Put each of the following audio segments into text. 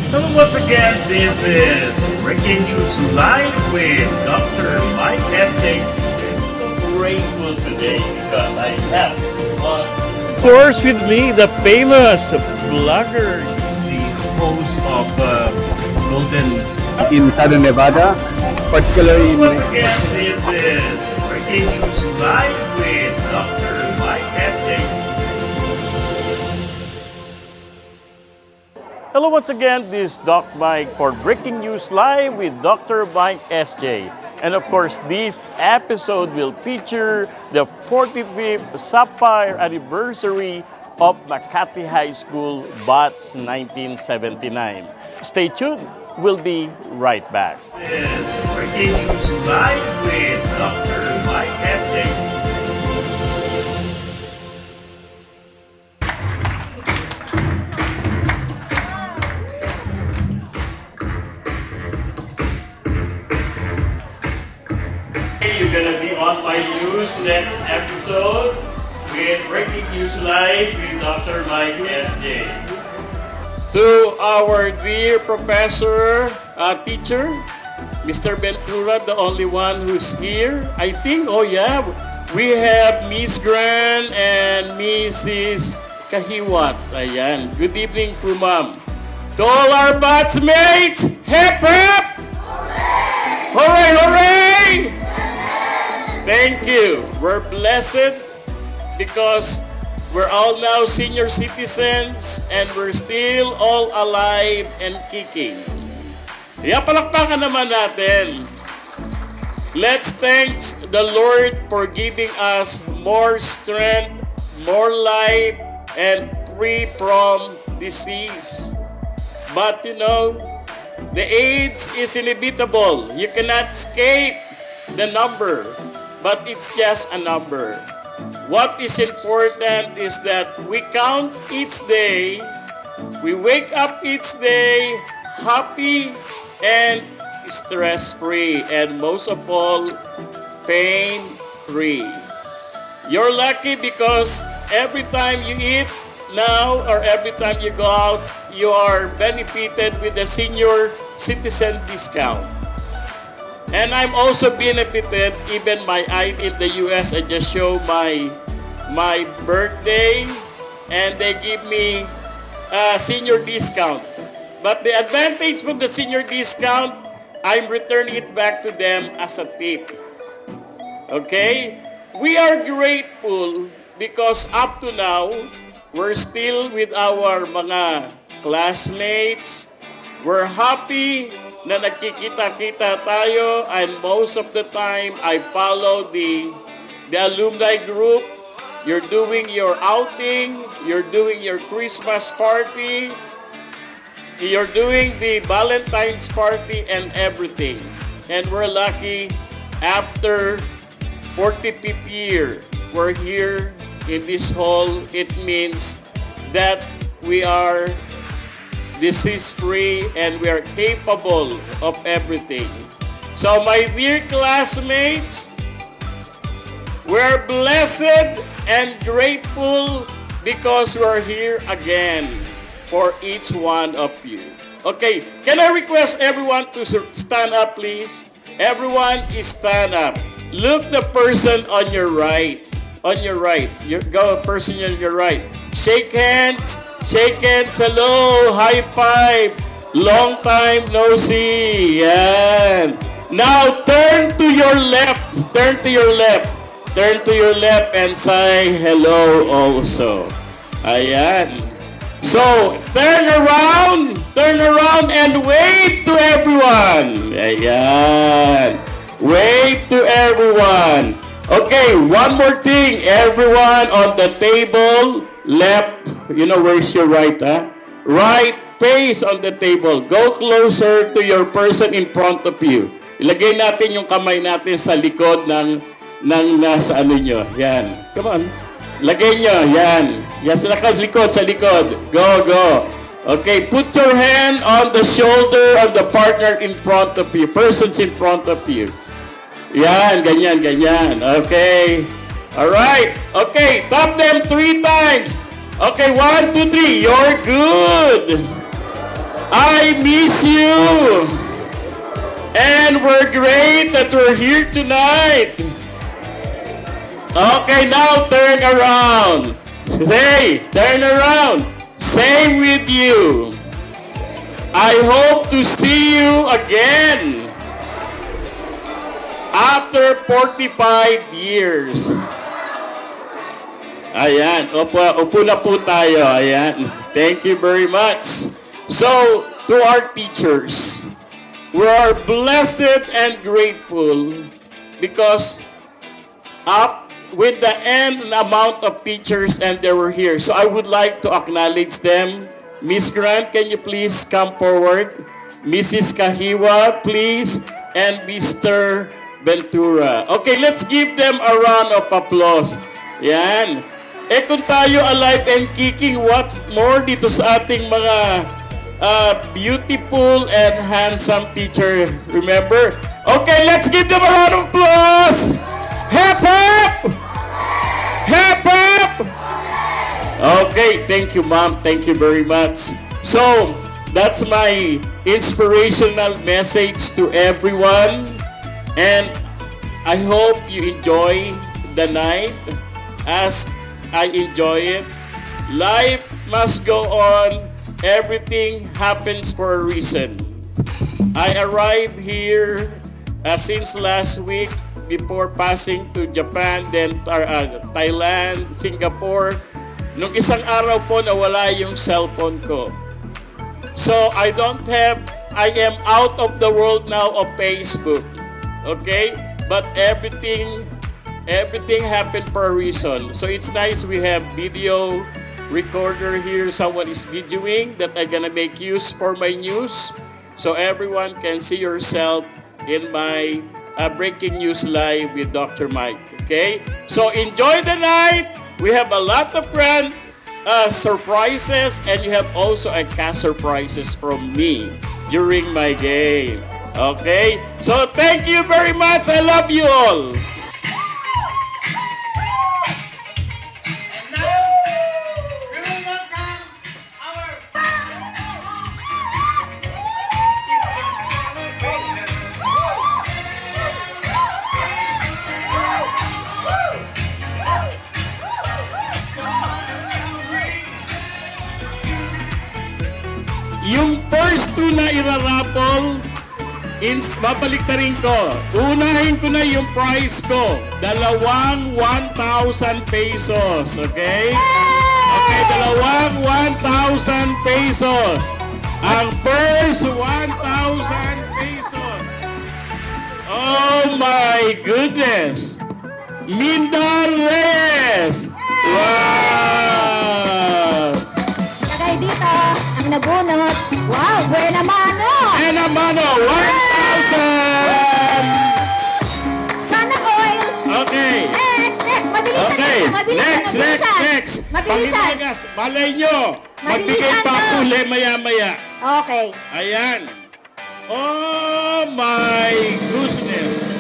Hello once again, this is Breaking News Live with Dr. Mike Estate. I'm so grateful today because I have of course with me the famous blogger, the host of Golden. In Southern Nevada, particularly in Once again, this is Breaking News Live with Dr. Mike Estate. Hello once again, this is Doc Mike for Breaking News Live with Dr. Mike SJ. And of course, this episode will feature the 45th Sapphire anniversary of Makati High School, Batch 1979. Stay tuned, we'll be right back. This is Breaking News Live with Dr. Mike SJ. You're gonna be on my news next episode with Breaking News Live with Dr. Mike SJ. To our dear professor, teacher, Mr. Ventura, the only one who's here. I think, oh yeah, we have Miss Gran and Mrs. Kahiwat. Ayan. Good evening po, ma'am. To all our batchmates, hip hip! Hooray, hooray! Thank you. We're blessed because we're all now senior citizens and we're still all alive and kicking. Kaya palakpakan naman natin. Let's thank the Lord for giving us more strength, more life, and free from disease. But you know, the AIDS is inevitable. You cannot escape the number. But it's just a number. What is important is that we count each day, we wake up each day happy and stress-free, and most of all, pain-free. You're lucky because every time you eat now or every time you go out, you are benefited with a senior citizen discount. And I'm also benefited, even my ID in the US, I just show my birthday and they give me a senior discount. But the advantage of the senior discount, I'm returning it back to them as a tip. Okay? We are grateful because up to now, we're still with our mga classmates. We're happy na nagkikita-kita tayo, and most of the time I follow the alumni group. You're doing your outing, you're doing your Christmas party, you're doing the Valentine's party and everything. And we're lucky after 45th year, we're here in this hall. It means that we are disease-free and we are capable of everything. So my dear classmates, we're blessed and grateful because we're here again for each one of you. Okay, can I request everyone to stand up, please? Everyone is stand up. Look the person on your right. On your right. Go person on your right. Shake hands. Shake hands, hello, high five, long time no see, yan. Now, turn to your left, turn to your left, turn to your left and say hello also. Ayan. So, turn around and wave to everyone. Ayan. Wave to everyone. Okay, one more thing, everyone on the table, left, you know, where's your right, huh? Right face on the table. Go closer to your person in front of you. Ilagay natin yung kamay natin sa likod ng nasa ano nyo. Yan. Come on. Lagay nyo. Yan. Yan. Sa likod, sa likod. Go, go. Okay, put your hand on the shoulder of the partner in front of you. Persons in front of you. Yan. Ganyan, ganyan. Okay. Alright. Okay, tap them 3 times. Okay, 1, 2, 3. You're good. I miss you. And we're great that we're here tonight. Okay, now turn around. Hey, turn around. Say with you. I hope to see you again after 45 years. Ayan, upo na po tayo. Ayan, thank you very much. So, to our teachers, we are blessed and grateful because up with the end amount of teachers and they were here. So I would like to acknowledge them. Miss Grant, can you please come forward? Mrs. Kahiwa, please. And Mr. Ventura. Okay, let's give them a round of applause. Yan. Eh kung tayo alive and kicking, what's more dito sa ating mga beautiful and handsome teacher. Remember? Okay, let's give them a round of applause. Hep hep! Hep hep! Okay, thank you, ma'am. Thank you very much. So, that's my inspirational message to everyone. And I hope you enjoy the night as I enjoy it. Life must go on. Everything happens for a reason. I arrived here since last week before passing to Japan, then Thailand, Singapore. Nung isang araw po nawala yung cellphone ko. So I am out of the world now of Facebook. Okay? But everything happened for a reason. So it's nice we have video recorder here. Someone is videoing that I'm gonna make use for my news. So everyone can see yourself in my Breaking News Live with Dr. Mike. Okay? So enjoy the night. We have a lot of grand surprises, and you have also a cash surprises from me during my game. Okay? So thank you very much. I love you all. Yung first two na irarapol, babalik na rin ko. Unahin ko na yung price ko. Dalawang 1,000 pesos. Okay? Okay, dalawang 1,000 pesos. Ang first 1,000 pesos. Oh my goodness. Minda Reyes. Wow. Lagay dito, ang nabunot. Wow, buena mano! Buena mano, 1,000! Sana oil! Okay. Next! Mabilisan Okay. na! Mabilisan! Next. Mabilisan! Pag-imagas, malay nyo. Magbigay Mabilisan pa na. uli maya-maya. Okay. Ayan. Oh my goodness.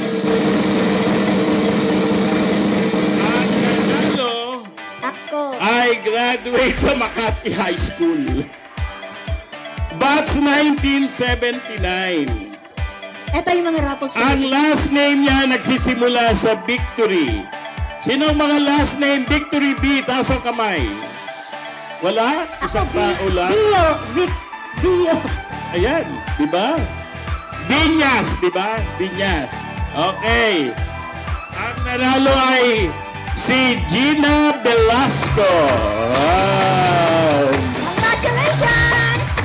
Ang nanalo Ako. ay graduate sa Makati High School. Batch 1979. Ito yung mga raffles ko. Ang last name niya nagsisimula sa Victory. Sino ang mga last name? Victory B, taas ang kamay. Wala? Isang tao lang? Dio. Ayan, di ba? Binyas, di ba? Binyas. Okay. Ang nanalo ay si Gina Velasco. Wow. Congratulations!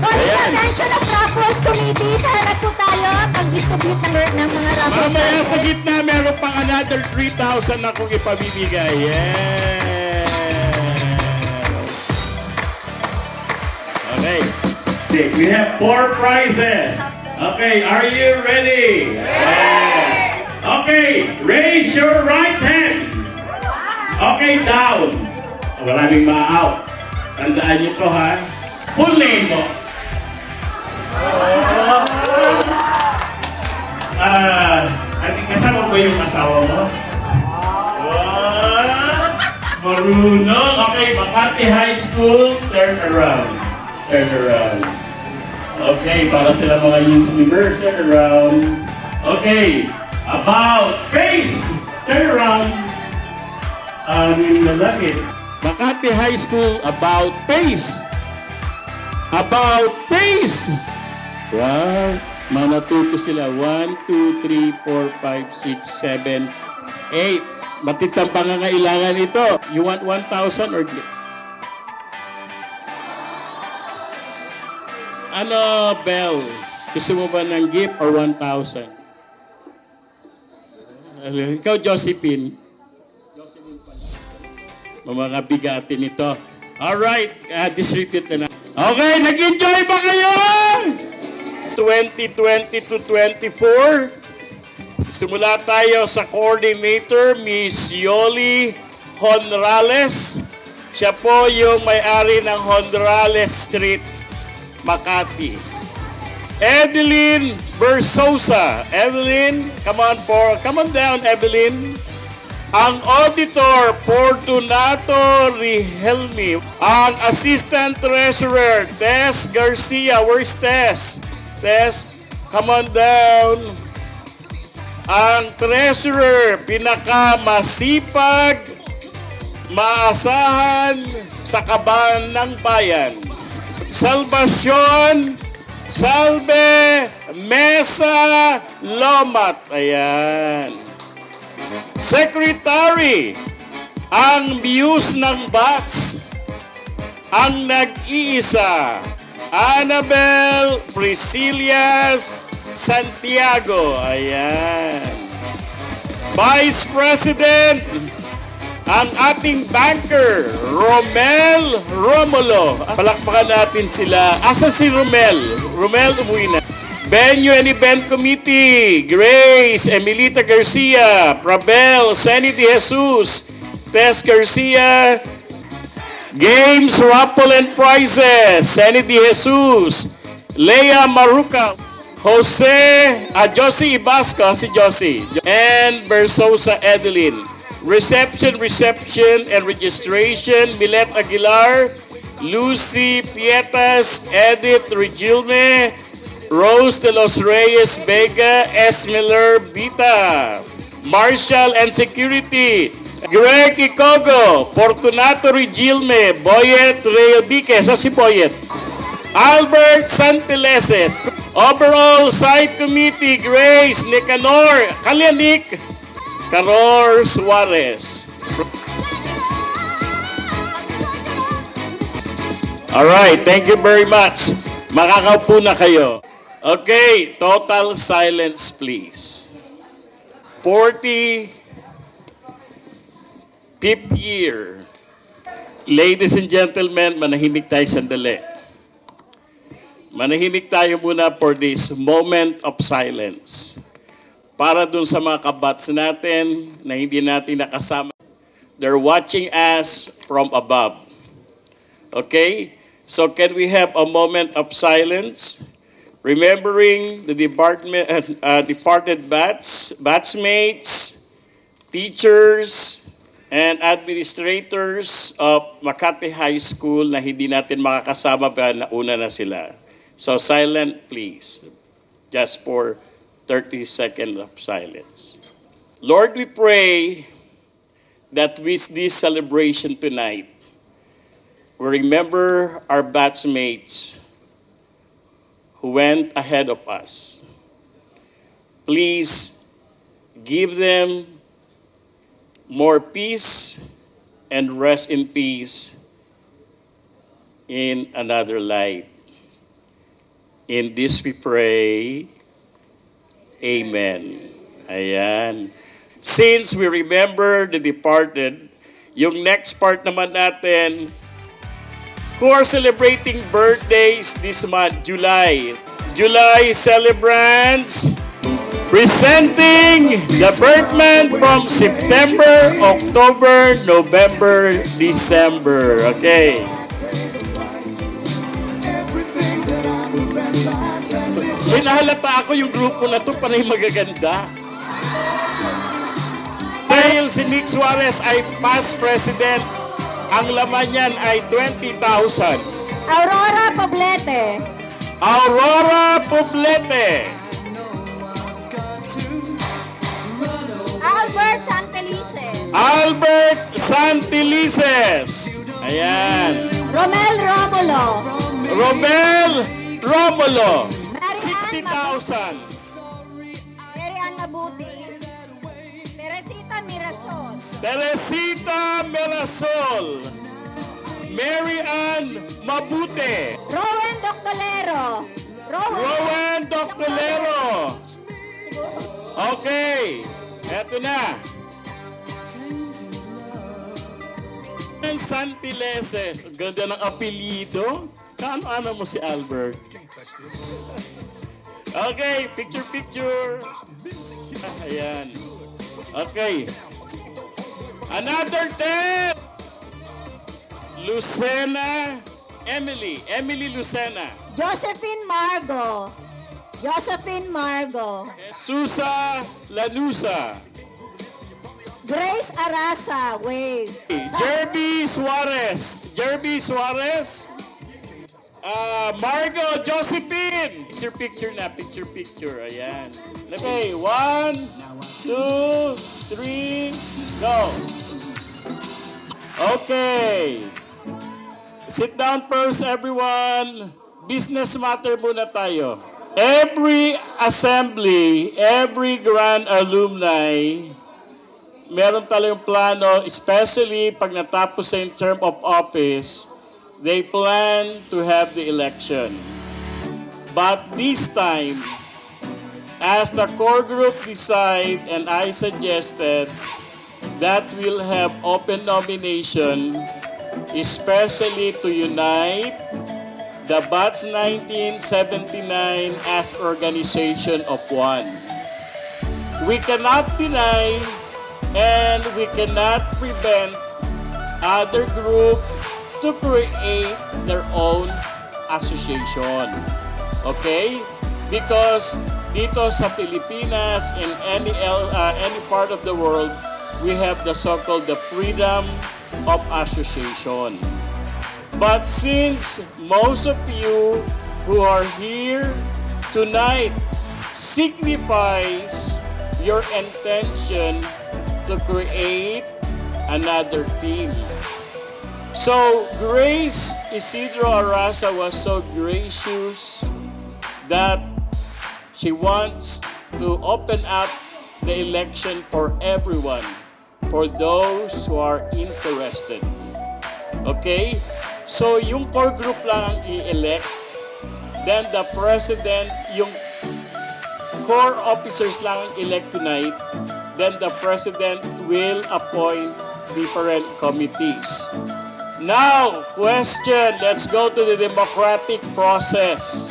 Ayan. Attention of raffles committee. Sa harap po tayo pag-distribute ng mga raffles. Mamaya sa gitna, meron pang another 3,000 na kong ipabibigay. Yes. Okay. We have 4 prizes. Okay, are you ready? Yeah. Okay, raise your right hand. Okay, down. Maraming ma-out. Tandaan niyo to, ha? Huli mo. Kasama ba yung asawa mo? Marunong. Okay, Makati High School, turn around. Turn around. Okay, para sila mga YouTubers, turn around. Okay, about face. Turn around. Yung lalaki. Makati High School, about face. About face. Wow. Manatuto sila. 1, 2, 3, 4, 5, 6, 7, 8. Matitang pangangailangan ito. You want 1,000 or... Ano, Bell? Gusto mo ba ng gift or 1,000? Ikaw, Josephine. Mga bigatin ito. Alright, distribute na. Okay, nag-enjoy ba kayo? 2020 to 24. Simula tayo sa coordinator, Miss Yoli Honrales. Siya po yung may-ari ng Honrales Street, Makati. Edeline Bersosa. Edeline, come on down, Edeline. Ang auditor, Fortunato Rihelmi. Ang assistant treasurer, Tess Garcia. Where's Tess? Tess, come on down. Ang treasurer, pinakamasipag, maasahan sa kaban ng bayan. Salvacion Salve Mesa Lomat. Ayan. Secretary, ang muse ng bats, ang nag-iisa, Annabel Priscilias Santiago. Ayan. Vice President, ang ating banker, Romel Romulo. Palakpakan natin sila. Asa si Romel? Romel, umuwi na. Venue and Event Committee, Grace, Emilita Garcia, Prabel, Senny De Jesus, Tess Garcia. Games, Raffle and Prizes, Senny De Jesus, Leia Maruca, Josie Ibasco, si Josie, and Bersosa Edeline. Reception and registration, Milet Aguilar, Lucy Pietas, Edith Regilme, Rose de los Reyes Vega, Esmeler Bita. Marshal and Security, Greg Ikogo, Fortunato Regilme, Boyet Reodique, sa si Boyet. Albert Santeleses. Overall Site Committee, Grace Nicanor, Kalyanik, Caror Suarez. Alright, thank you very much. Makakaupo na kayo. Okay, total silence please. 45th year. Ladies and gentlemen, manahimik tayo sandali. Manahimik tayo muna for this moment of silence. Para dun sa mga kabats natin na hindi natin nakasama. They're watching us from above. Okay? So can we have a moment of silence? Remembering the departed batchmates, teachers, and administrators of Makati High School na hindi natin makakasama pa, nauna na sila. So silent please, just for 30 seconds of silence. Lord, we pray that with this celebration tonight, we remember our batchmates who went ahead of us. Please give them more peace and rest in peace in another life. In this we pray. Amen. Ayan. Since we remember the departed, yung next part naman natin, who are celebrating birthdays this month, July. July celebrants presenting the birth month from September, October, November, December. Okay. May nahalata ako yung grupo na to, panay magaganda. Dahil si Nick Suarez ay past president, ang laman niyan ay 20,000. Aurora Poblete. Aurora Poblete. Albert Santelices. Albert Santelices. Ayan. Romel Romulo. Romel Romulo. Marian 60,000. Marian Mabuti. Teresita Mirasol. Teresita Melasol. Mary Ann Mabute. Rowan Doctolero. Rowan Doctolero. Okay. Eto na. Santileses. Ang ganda ng apelido. Kaano-ano mo si Albert? Okay, picture. Ayan. Okay. Another 10. Lucena Emily. Emily Lucena. Josephine Margo. Josephine Margo. Susa Lanusa. Grace Arasa. Wave. Jerby Suarez. Jerby Suarez. Margo Josephine. Picture na. Picture. Ayan. Okay. 1, 2, 3, go. Okay. Sit down first, everyone. Business matter muna tayo. Every assembly, every grand alumni, meron tayong plano, especially pag natapos sa yung term of office, they plan to have the election. But this time, as the core group decide and I suggested that we'll have open nomination, especially to unite the Batch 1979 as organization of one. We cannot deny and we cannot prevent other group to create their own association. Okay? Because dito sa Pilipinas and any part of the world, we have the so-called the freedom of association. But since most of you who are here tonight signifies your intention to create another team. So Grace Isidro Arasa was so gracious that she wants to open up the election for everyone, for those who are interested. Okay? So, yung core group lang ang i-elect. Then, the president, yung core officers lang ang elect tonight. Then, the president will appoint different committees. Now, question. Let's go to the democratic process.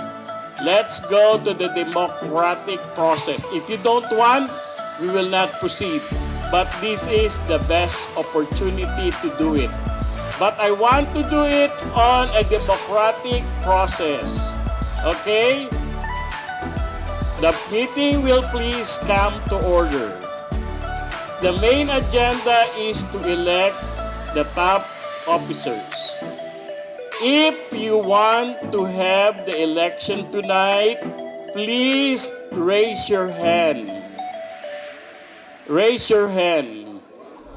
Let's go to the democratic process. If you don't want, we will not proceed. But this is the best opportunity to do it. But I want to do it on a democratic process. Okay? The meeting will please come to order. The main agenda is to elect the top officers. If you want to have the election tonight, please raise your hand. Raise your hand.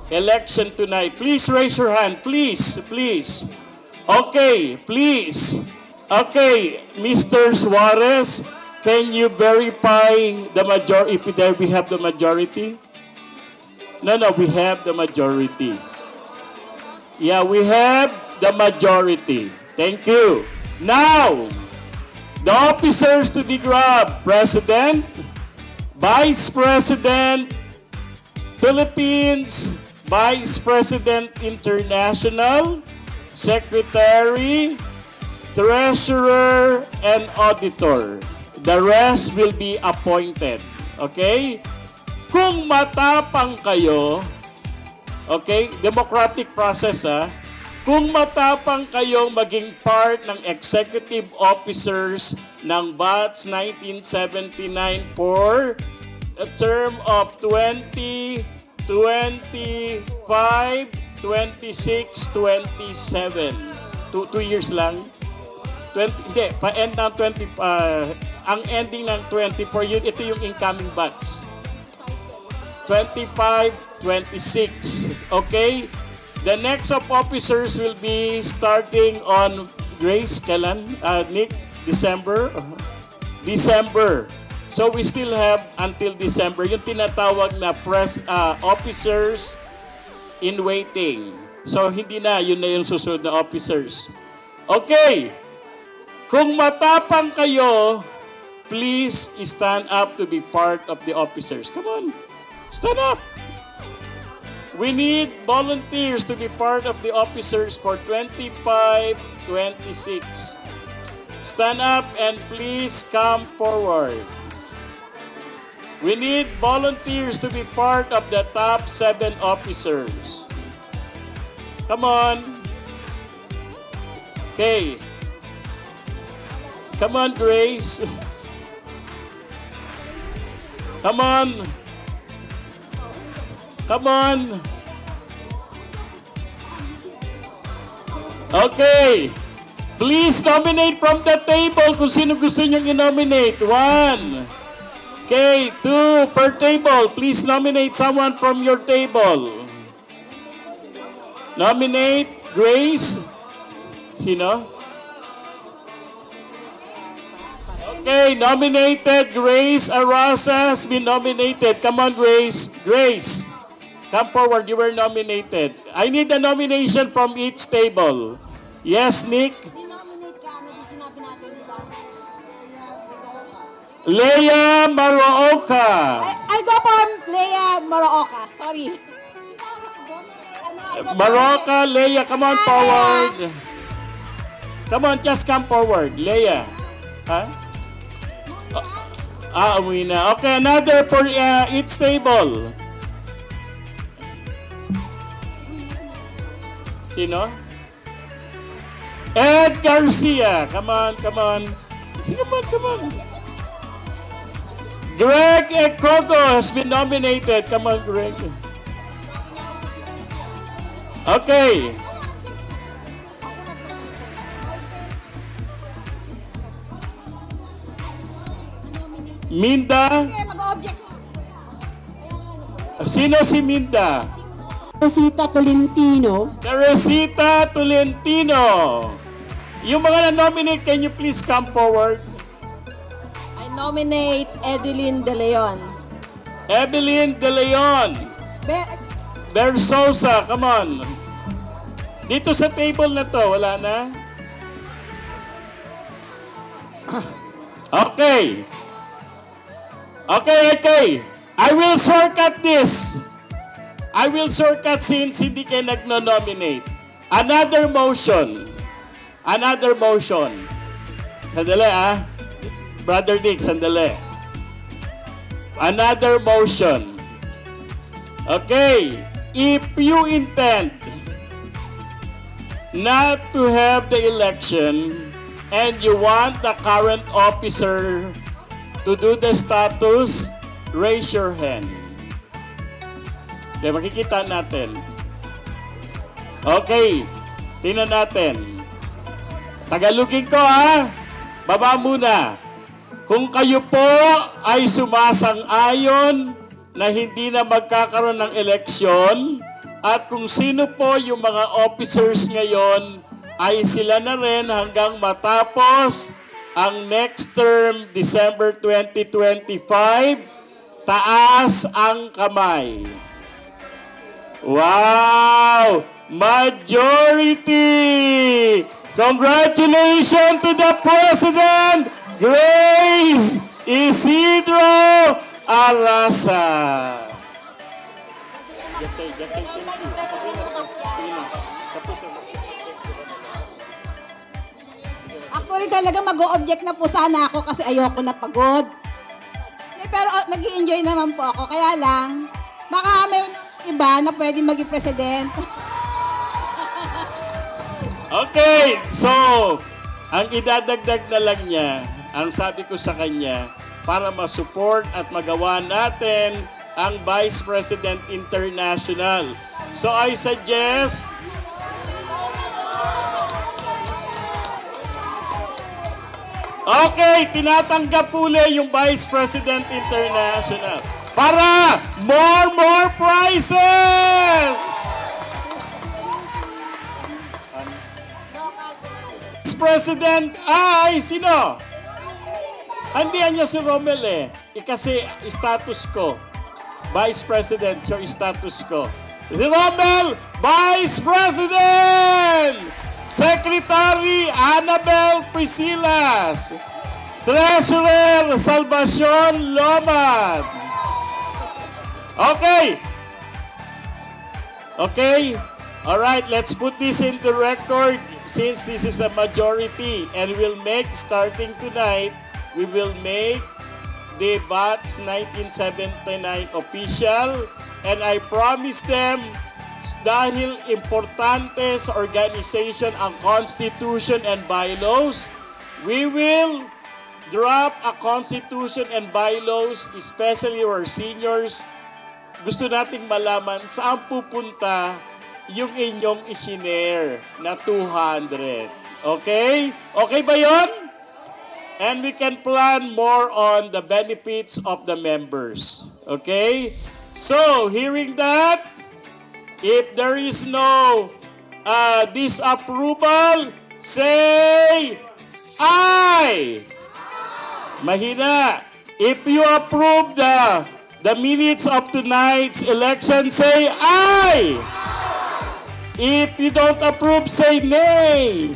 Election tonight. Please raise your hand. Please. Okay, please. Okay, Mr. Suarez, can you verify the majority, if we have the majority? No, we have the majority. Yeah, we have the majority. Thank you. Now, the officers to be grabbed: President, Vice President, Philippines, Vice President International, Secretary, Treasurer, and Auditor. The rest will be appointed. Okay? Kung matapang kayo, okay, democratic process kung matapang kayong maging part ng executive officers ng Batch 1979 for a term of 20, 25, 26, 27. 2 years lang. hindi, pa-end ng 20, ang ending ng 24, yun, ito yung incoming batch. 25, 26. Okay? The next of officers will be starting on Grace, kailan? Nick, December? December. So we still have until December yung tinatawag na officers in waiting. So hindi na, yun na yung susunod na officers. Okay. Kung matapang kayo, please stand up to be part of the officers. Come on. Stand up. We need volunteers to be part of the officers for 25, 26. Stand up and please come forward. We need volunteers to be part of the top 7 officers. Come on. Okay. Come on, Grace. Come on. Come on. Okay. Please nominate from the table kung sino gusto niyong i-nominate. 1. Okay, 2 per table. Please nominate someone from your table. Nominate Grace. Sino? Okay, nominated Grace Arasa has been nominated. Come on, Grace. Grace. Come forward, you were nominated. I need a nomination from each table. Yes, Nick? Dinominate ka, ano din sinabi natin, di ba? Leia Marooka. I go for Leia Marooka. Sorry. Marooka, Leia, come on forward. Come on, just come forward. Leia. Huh? Umuwi na. Okay, another for each table. Sino? Ed Garcia. Come on, come on. Come on, come on. Greg Ecogo has been nominated. Come on, Greg. Okay. Minda. Okay, mag-object. Sino si Minda? Rosita Tolentino. Teresita Tolentino. Yung mga na-nominate, can you please come forward? I nominate Edeline De Leon. Evelyn De Leon. Bersosa, come on. Dito sa table na to, wala na? Okay. Okay. I will shortcut this. I will shortcut since hindi kayo nagno-nominate. Another motion. Sandali Brother Nick, sandali. Another motion. Okay. If you intend not to have the election and you want the current officer to do the status, raise your hand. Okay, makikita natin. Okay, tingnan natin. Tagalogin ko Baba muna. Kung kayo po ay sumasang-ayon na hindi na magkakaroon ng eleksyon at kung sino po yung mga officers ngayon ay sila na rin hanggang matapos ang next term, December 2025, taas ang kamay. Wow! Majority! Congratulations to the President, Grace Isidro Arasa. Just say thank you. Actually, talaga mag-o-object na po sana ako kasi ayoko na pagod. Pero nag-i-enjoy naman po ako. Kaya lang, baka mayroon iba na pwede maging president. Okay, so, ang idadagdag na lang niya, ang sabi ko sa kanya, para ma-support at magawa natin ang Vice President International. So, I suggest Okay, tinatanggap uli yung Vice President International. Para more prizes! Vice President ay sino? Andiyan niya si Romel eh. Kasi status ko. Vice President, yung status ko. Si Romel, Vice President! Secretary Annabel Prisilas. Treasurer Salvacion Lomad. Okay. Okay. All right, let's put this into record since this is the majority and we'll make starting tonight, we will make the BATS 1979 official and I promise them dahil importante sa organization ang Constitution and bylaws, we will drop a Constitution and bylaws, especially our seniors. Gusto nating malaman saan pupunta yung inyong isinare na 200. Okay? Okay ba yon? And we can plan more on the benefits of the members. Okay? So, hearing that, if there is no disapproval, say aye. Mahina. If you approve the minutes of tonight's election, say aye. If you don't approve, say nay.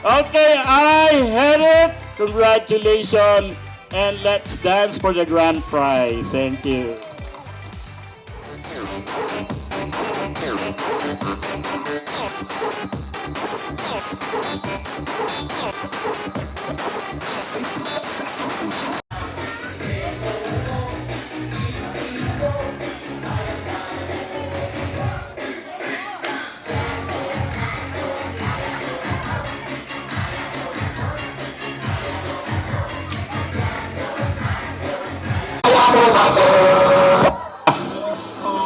Okay, I had it. Congratulations. And let's dance for the grand prize. Thank you.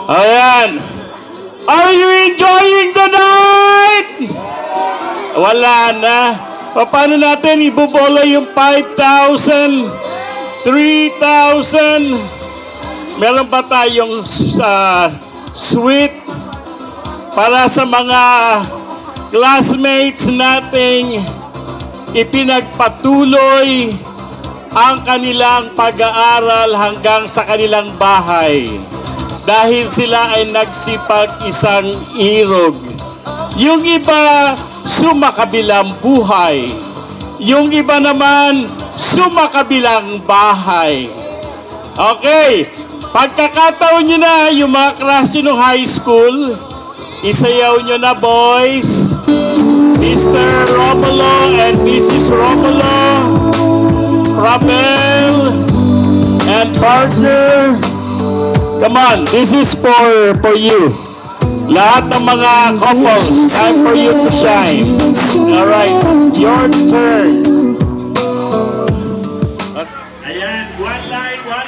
Ayan. Are you enjoying the night? Wala na. Paano natin ibobola yung 5,000, 3,000? Meron ba tayong sweet para sa mga classmates nating ipinagpatuloy ang kanilang pag-aaral hanggang sa kanilang bahay? Dahil sila ay nagsipag isang irog. Yung iba, sumakabilang buhay. Yung iba naman, sumakabilang bahay. Okay, pagkakataon nyo na yung mga klase ng high school, isayaw nyo na, boys. Mr. Romulo and Mrs. Romulo, Ramel, and partner. Come on, this is for you. Lahat ng mga couples, time for you to shine. All right, your turn. Ayan, one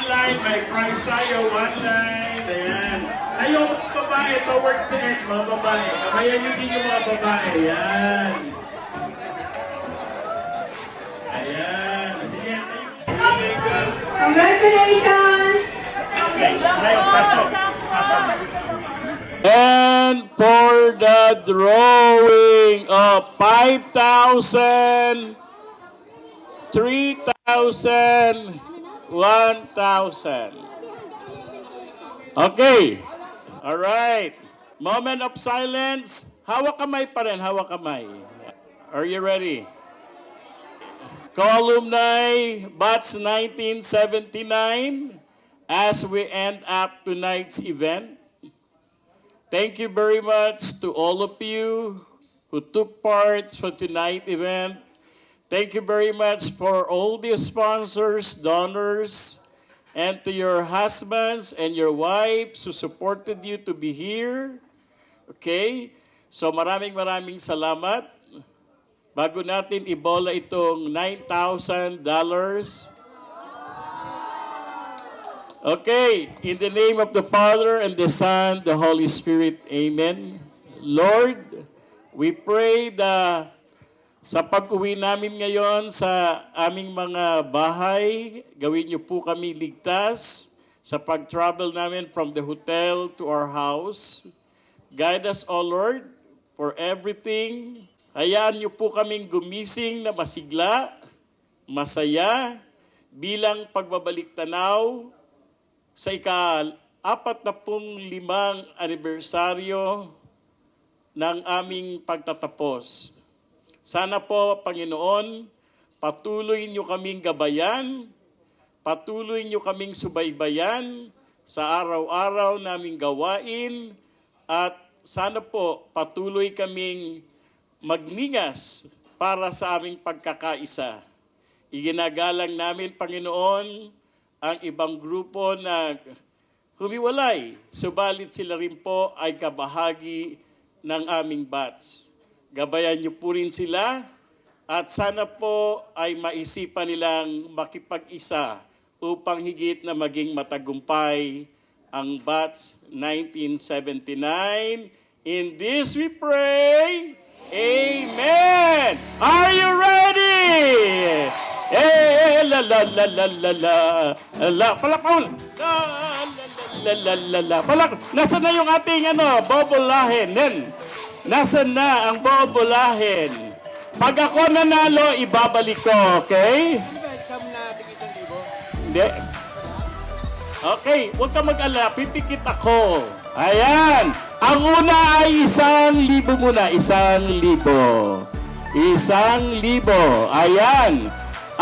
line, may prize tayo, one line. Ayan. Ayaw, babae, towards the end, mga babae. Kamayan nyo din yung mga babae. Ayan. Ayan. Ayan. Congratulations! And for the drawing of 5,000, 3,000, 1,000. Okay. All right. Moment of silence. Hawak kamay pa rin. Hawak kamay. Are you ready? Columni, BATS 1979. As we end up tonight's event, thank you very much to all of you who took part for tonight's event. Thank you very much for all the sponsors, donors, and to your husbands and your wives who supported you to be here. Okay? So maraming salamat. Bago natin ibola itong $9,000, okay, in the name of the Father, and the Son, the Holy Spirit, amen. Lord, we pray Sa pag-uwi namin ngayon sa aming mga bahay, gawin niyo po kami ligtas sa pag-travel namin from the hotel to our house. Guide us, O Lord, for everything. Hayaan niyo po kaming gumising na masigla, masaya, bilang pagbabalik tanaw sa ika-45 anibersaryo ng aming pagtatapos. Sana po, Panginoon, patuloy niyo kaming gabayan, patuloy niyo kaming subaybayan sa araw-araw naming gawain, at sana po patuloy kaming magningas para sa aming pagkakaisa. Iginagalang namin, Panginoon, ang ibang grupo na humiwalay, subalit sila rin po ay kabahagi ng aming batch. Gabayan niyo po rin sila at sana po ay maisipan nilang makipag-isa upang higit na maging matagumpay ang batch 1979. In this we pray, Amen! Are you ready? Eh, la la la la la la la, palakon! La la la la la, palak! Nasaan na yung ating bobolahin? Nasaan na ang bobolahin? Pag ako nanalo, ibabalik ko, okay? Hindi. Okay, huwag ka mag-alala, pipikit ako. Ayan. Ang una ay 1,000 muna. 1,000. 1,000. Ayan.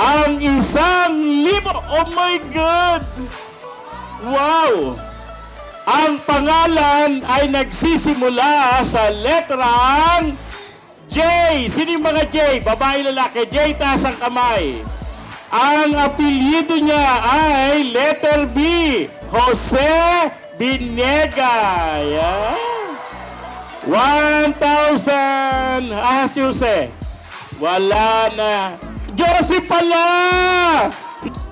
Ang 1,000. Oh my God! Wow! Ang pangalan ay nagsisimula sa letrang J. Sino yung mga J? Babae, lalaki. J, taas ang kamay. Ang apelyido niya ay letter B. Jose Binega. Ayan. 1,000. Si Jose. Wala na. Josie pala!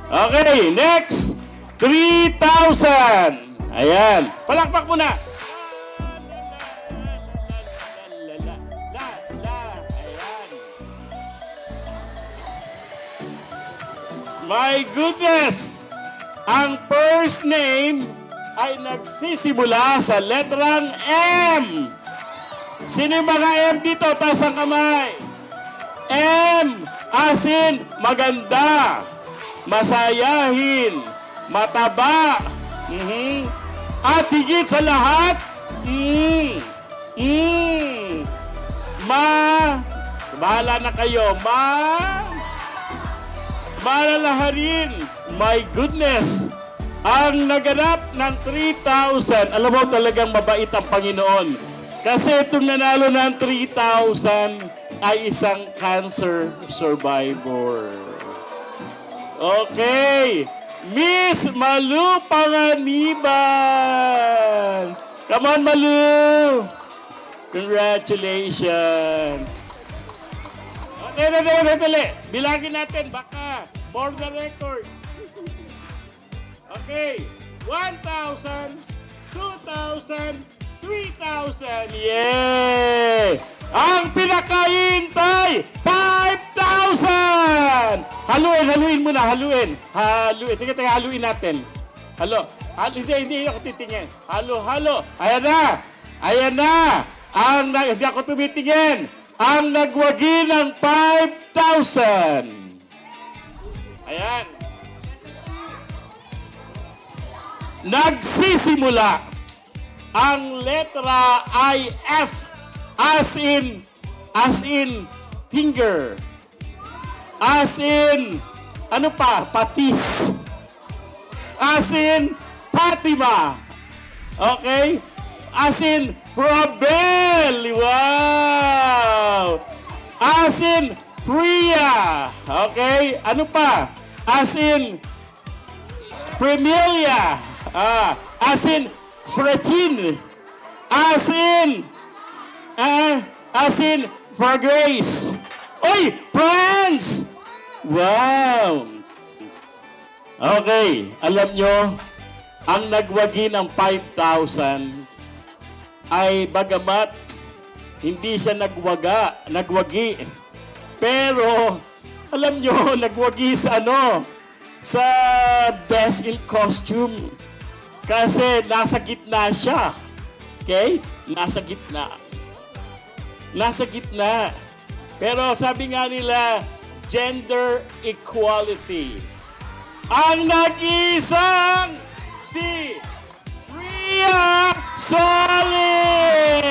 Okay, next. 3,000. Ayan. Palakpak muna. Ayan. My goodness! Ang first name ay nagsisimula sa letrang M. Sino yung mga M dito? Taas ang kamay. M as in maganda, masayahin, mataba, at higit sa lahat, bahala na kayo, malalaharin. My goodness, ang naganap ng 3,000, alam mo talagang mabait ang Panginoon. Kasi itong nanalo ng 3,000 ay isang cancer survivor. Okay. Miss Malu Panganiban. Come on, Malu. Congratulations. Okay, bilangin natin, baka for the record. Okay. 1,000, 2,000, 3,000. Yay! Ang pinakahintay, 5,000! Haluin muna, haluin. Teka, haluin natin. Hindi ako titingin. Halo. Ayan na. Hindi ako tumitingin. Ang nagwagi ng 5,000. Ayan. Nagsisimula ang letra ay F as in finger. As in patis. As in Fatima. Okay? As in Probel. Wow! As in Priya. Okay? As in Premilia. As in Fretine. As in for grace. Oy! France! Wow! Okay, alam nyo, ang nagwagi ng 5,000 ay bagamat hindi siya nagwagi, Pero, alam nyo, nagwagi sa sa best in costume. Kasi nasa gitna siya. Okay? Nasa gitna. Nasa gitna. Pero sabi nga nila, gender equality. Ang nag-isang si Rhea Solis!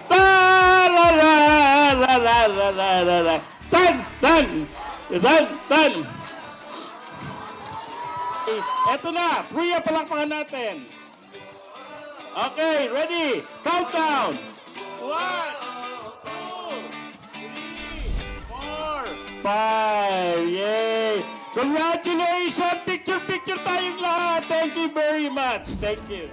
Tarararararararara. Tan! Tan! Tan! Tan! Eto na, Rhea, palakpakan natin. Okay, ready? Countdown! 1, 2, 3, 4, 5. Yay! Congratulations! Picture tayong lahat. Thank you very much. Thank you.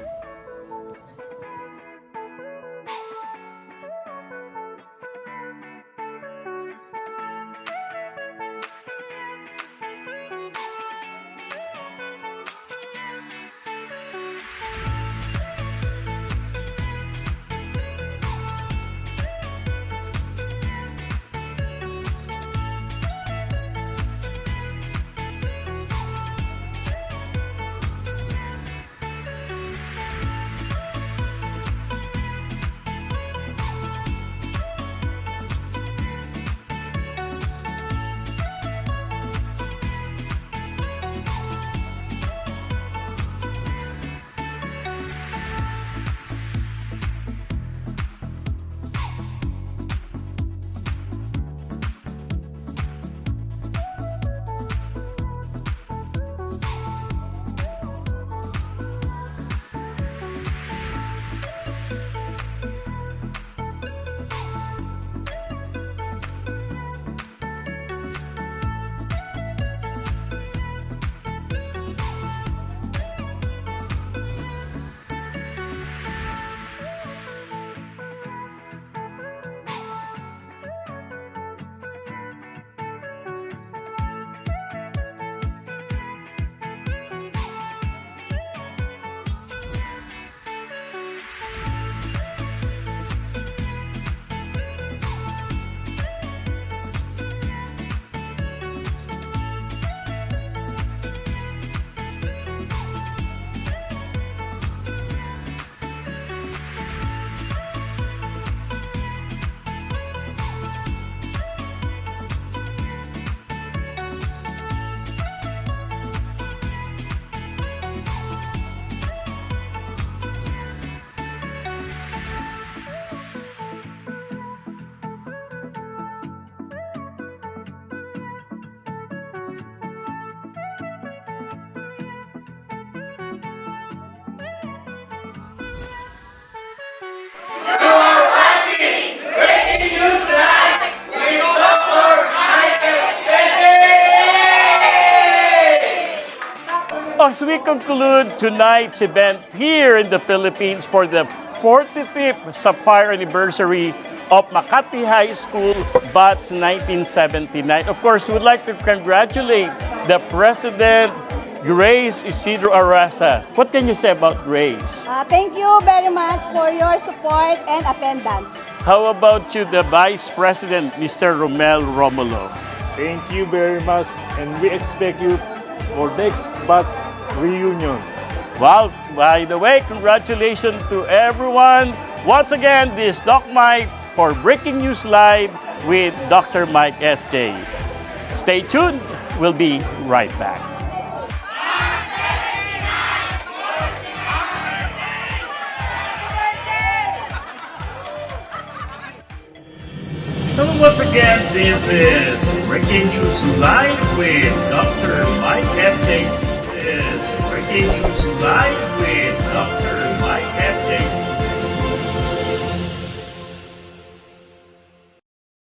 As we conclude tonight's event here in the Philippines for the 45th Sapphire Anniversary of Makati High School, BATS 1979. Of course, we would like to congratulate the President, Grace Isidro Arasa. What can you say about Grace? Thank you very much for your support and attendance. How about you, the Vice President, Mr. Romel Romulo? Thank you very much, and we expect you for next BATS reunion. Well, by the way, congratulations to everyone. Once again, this is Doc Mike for Breaking News Live with Dr. Mike S.J. Stay tuned. We'll be right back. So once again, this is Breaking News Live with Dr. Mike S.J. Breaking News Live with Dr. Mike S.J.